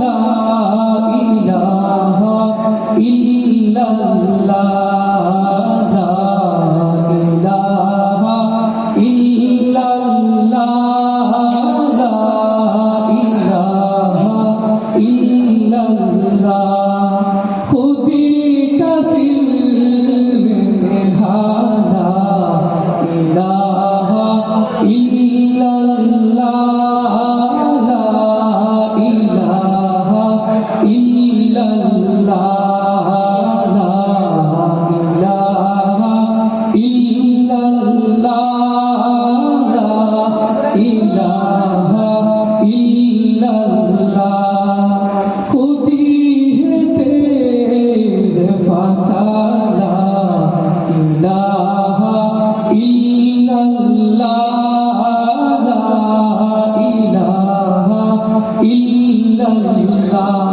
লা ইলাহা ইল্লাল্লাহ লা ইলাহা ইল্লাল্লাহ লা ইলাহা ইল্লাল্লাহ খুদি का सिर में हाला इलाहा इल्लल्लाह ला इलाहा इल्लल्लाह ला इलाहा इल्लल्लाह ला इलाहा इल्लल्लाह खुदी है तेरे फसाना इलाहा इल्लल्लाह ला इलाहा इल्लल्लाह